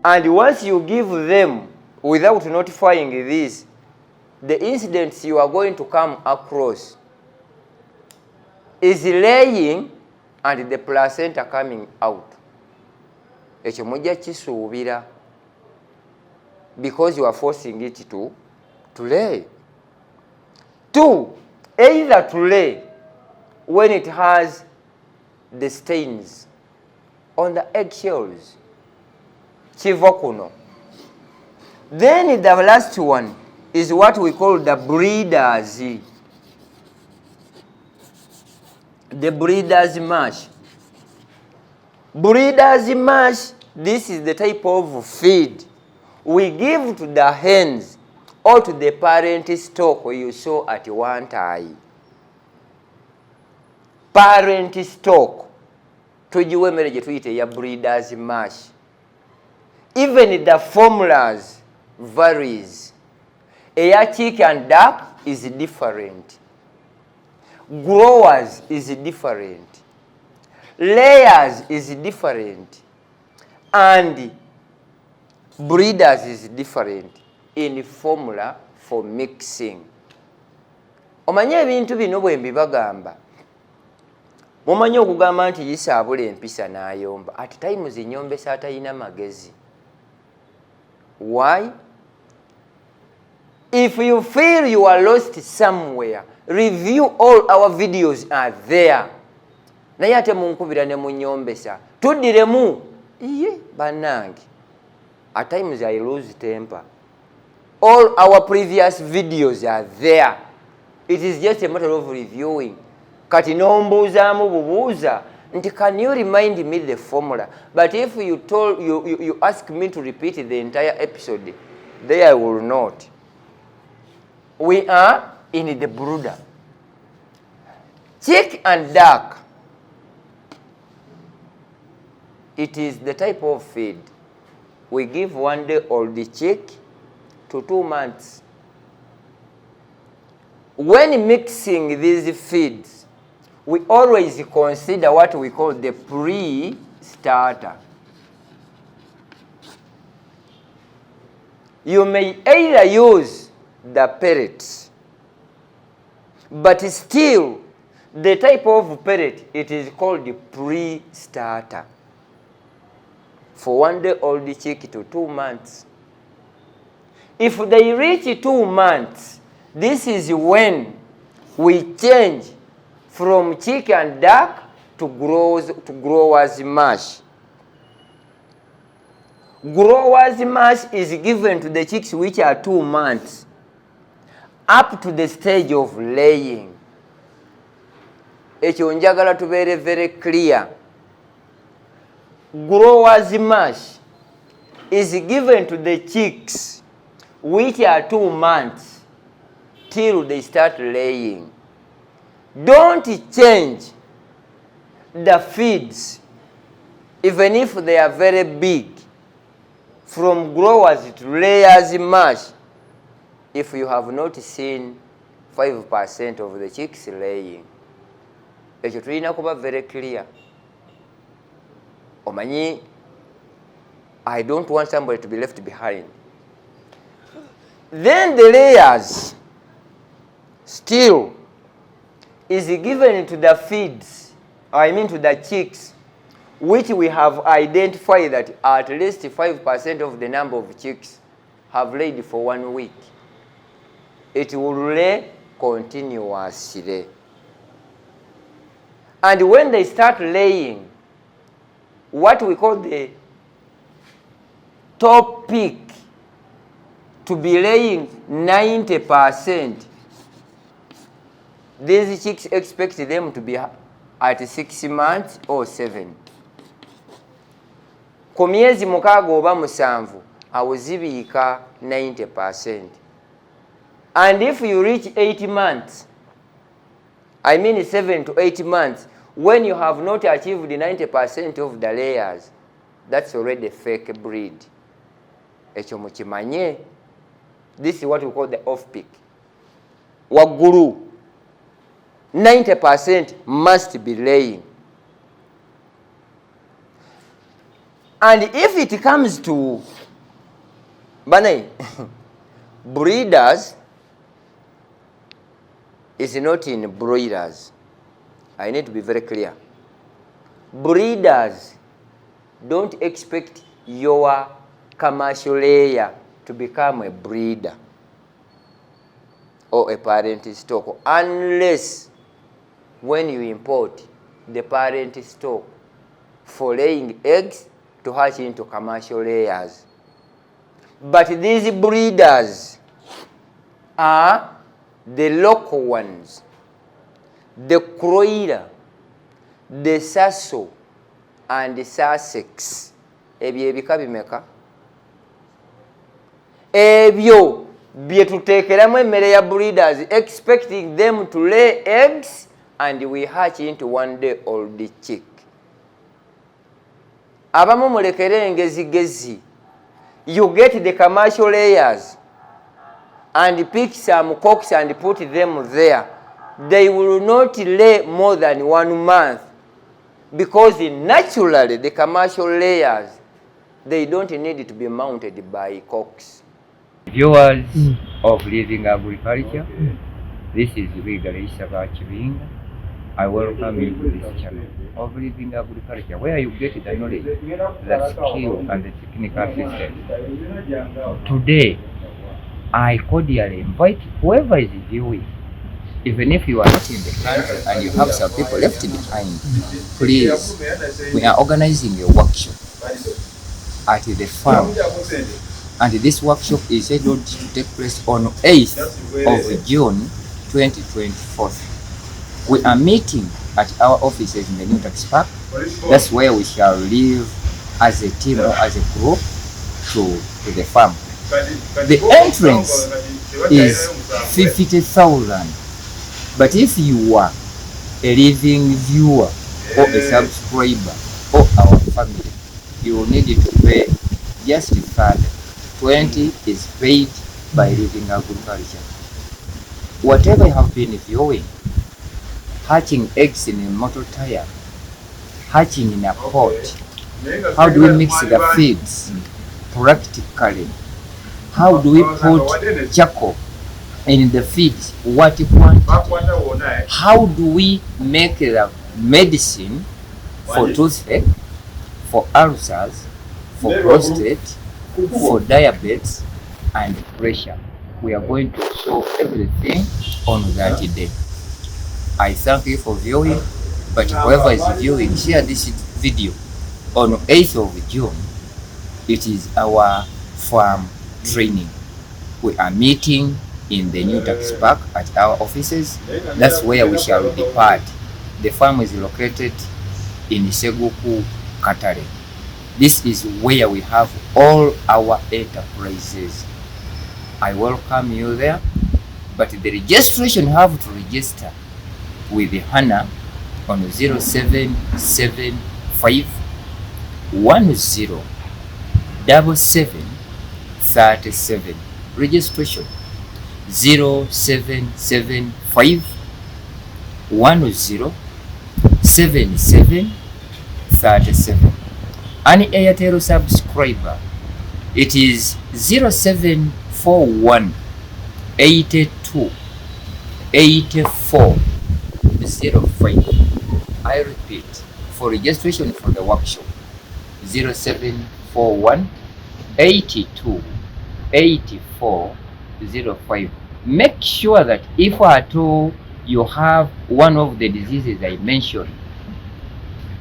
And once you give them without notifying this, the incidents you are going to come across is laying and the placenta coming out. Ekyo mujja kisuubira because you are forcing it to lay. 2, either to lay when it has the stains on the eggshells. Kiva kuno. Then the last one is what we call the breeders. The breeders mash. Breeders mash, this is the type of feed we give to the hens or to the parent stock you saw at one time. Parent stock. Tujiwe emmere gye tuyita ya breeders mash. Even the formulas varies. Eya chick and duck is different. Growers is different. Layers is different. And breeders is different in formula for mixing. Omanye ebintu bino bwe mbibagamba. Mumanyi okugamba nti Isa abula empisa n'ayomba. At times nyombesa atalina magezi. Why? If you feel you are lost somewhere, review all our videos are there. Naye ate munkubira ne munyombesa. Tuddiremu. Iye bannange. At times I lose temper. All our previous videos are there. It is just a matter of reviewing. Kati nombuzaamu bubuuza nti can you remind me the formula? But if you ask me to repeat the entire episode, there I will not. We are in the brooder. Chick and duck. It is the type of feed. We give 1 day old chick to 2 months. When mixing these feeds, we always consider what we call the pre-starter. You may either use the pellets, but still the type of pellet, it is called the pre-starter. For 1 day old chick to 2 months. If they reach 2 months, this is when we change from chick and duck to growers mash. Growers mash is given to the chicks which are 2 months up to the stage of laying. Ekyo njagala tubeere very clear. Growers mash is given to the chicks which are 2 months till they start laying. Don't change the feeds, even if they are very big, from growers to layers mash if you have not seen 5% of the chicks laying. Ekyo tulina kuba very clear. Omanyi, I don't want somebody to be left behind. Then the layers still is given to the feeds, I mean to the chicks, which we have identified that at least 5% of the number of chicks have laid for 1 week. It will lay continuously. And when they start laying, what we call the top peak to be laying 90%, these chicks expect them to be at 6 months or 7. Ku myezi 6 oba 7 awuzibiika 90%. And if you reach 8 months, I mean 7 to 8 months, when you have not achieved 90% of the layers, that's already a fake breed. Ekyo mukimanye. This is what we call the off peak. Waggulu 90% must be laying. And if it comes to Bane, breeders is not in broilers. I need to be very clear. Breeders, don't expect your commercial layer to become a breeder or a parent stock unless when you import the parent stock for laying eggs to hatch into commercial layers. But these breeders are the local ones, the Croiler, the Sasso, and the Sussex. Ebyo ebika bimeka? Ebyo bye tuteekeramu emmere ya breeders, expecting them to lay eggs and we hatch into one day old chick. Abamu mulekere engezigezi. You get the commercial layers and pick some cocks and put them there. They will not lay more than 1 month because naturally the commercial layers, they don't need to be mounted by cocks. Viewers of Living Agriculture, this is Luigare I welcome you to this channel of Living Agriculture, where you get the knowledge, the skill, and the technical system. Today, I cordially invite whoever is viewing, even if you are not in the country and you have some people left behind, please, we are organizing a workshop at the farm. And this workshop is scheduled to take place on 8th of June 2024. We are meeting at our offices in the New Tax Park. That's where we shall live as a team or as a group to the farm. The entrance is 50,000. But if you are a living viewer or a subscriber or our family, you will need to pay just 20 is paid by Living Agriculture. Whatever you have been viewing, hatching eggs in a motor tire, hatching in a pot, how do we mix the feeds practically? How do we put charcoal in the feeds? What quantity? How do we make the medicine for toothache, for ulcers, for prostate, for diabetes and pressure? We are going to show everything on that day. I thank you for viewing, but whoever is viewing, share this video. On 8th of June, it is our farm training. We are meeting in the New Tax Park at our offices. That's where we shall depart. The farm is located in Seguku, Katare. This is where we have all our enterprises. I welcome you there, but the registration you have to register with Hannah on 0775 107737. Registration 0775 107737. An Airtel subscriber, it is 0741 82 84 05. I repeat, for registration for the workshop, 0741 82 84 05. Make sure that if at all you have one of the diseases I mentioned,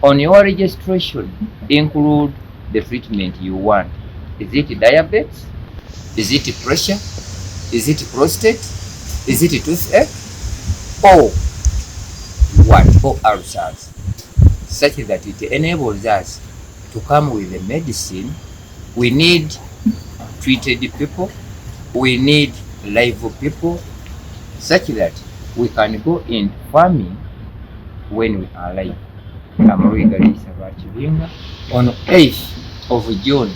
on your registration include the treatment you want. Is it diabetes? Is it pressure? Is it prostate? Is it toothache? Or what? Or ulcers? Such that it enables us to come with a medicine. We need treated people. We need live people, such that we can go in farming when we are live. I'm Luigare on 8th of June,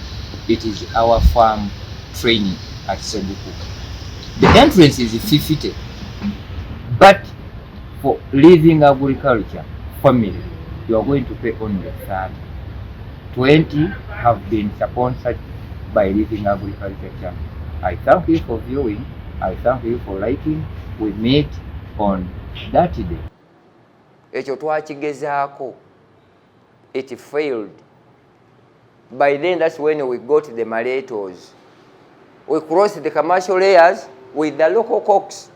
it is our farm training at Seguku. The entrance is 50, but for Living Agriculture family, you are going to pay only 30. 20 have been sponsored by Living Agriculture Channel. I thank you for viewing. I thank you for liking. We meet on that day. Ekyo twakigezaako. It failed. By then, that's when we got the Maletos. We crossed the commercial layers with the local cocks.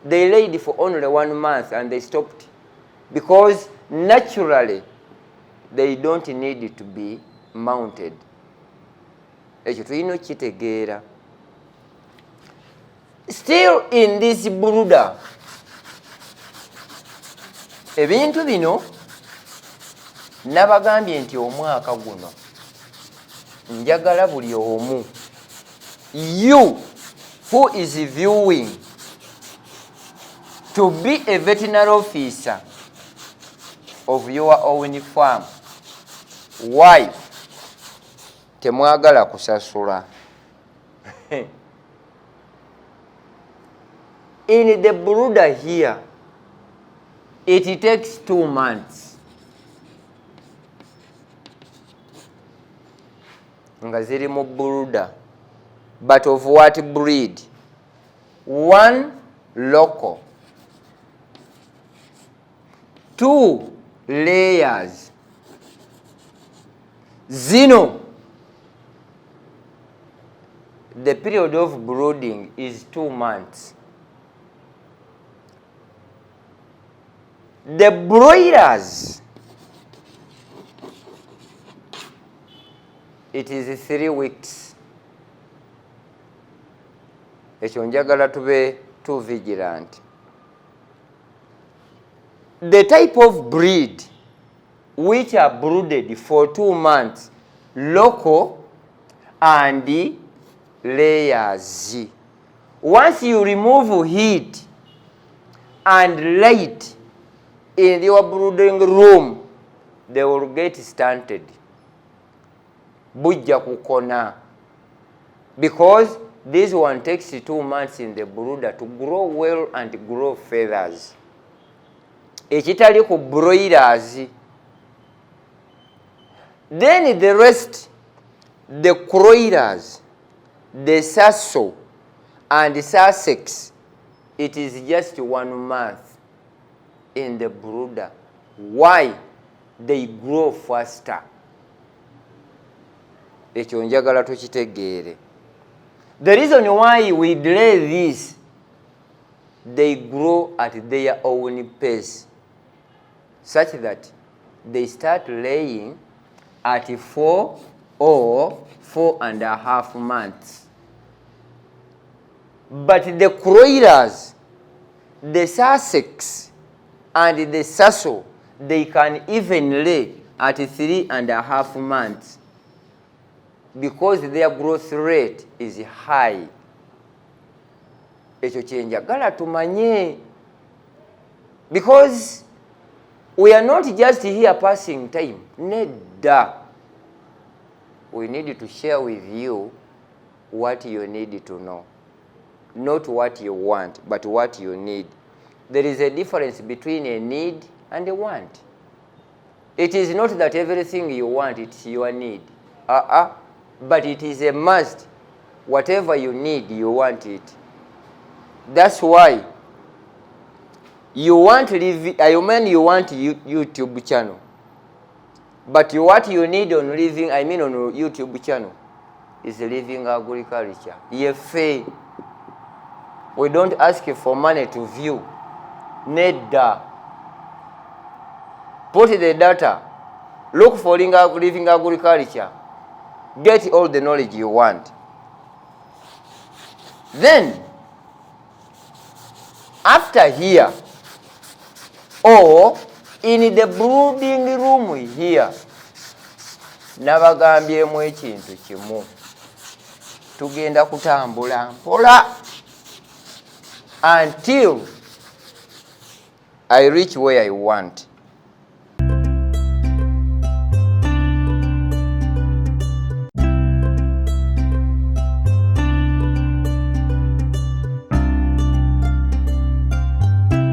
They laid for only 1 month and they stopped because naturally they don't need to be mounted. Ekyo tulina kitegeera. Still in this brooder, ebintu bino nabagambye nti omwaka guno njagala buli omu, you who is viewing, to be a veterinary officer of your own farm. Why? Temwagala kusasula. In the brooder here, it takes 2 months. Nga ziri mu brooder. But of what breed? 1 local, 2 layers. Zino, the period of brooding is 2 months. The broilers, it is 3 weeks. Ekyo njagala tube too vigilant. The type of breed which are brooded for 2 months, local and layers. Once you remove heat and light in your brooding room, they will get stunted. Bujja kukona. Because this one takes 2 months in the brooder to grow well and grow feathers. Ekitali ku broilers. Then the rest, the croilers, the sasso and the Sussex, it is just 1 month in the brooder. Why? They grow faster. Ekyo njagala tukitegeere. The reason why we delay this, they grow at their own pace, such that they start laying at 4 or 4.5 months. But the croilers, the Sussex and the sasso, they can even lay at 3.5 months because their growth rate is high. Ekyo kyenjagala tumanye, because we are not just here passing time. Nedda. We need to share with you what you need to know. Not what you want, but what you need. There is a difference between a need and a want. It is not that everything you want, it's your need. But it is a must. Whatever you need, you want it. That's why you want you want YouTube channel. But what you need on on YouTube channel is Living Agriculture. Eyaffe. We don't ask for money to view. Nedda. Put the data. Look for Living Agriculture. Get all the knowledge you want. Then, after here, or in the brooding room here, nabagambyemu ekintu kimu. Tugenda kutambula mpola until I reach where I want.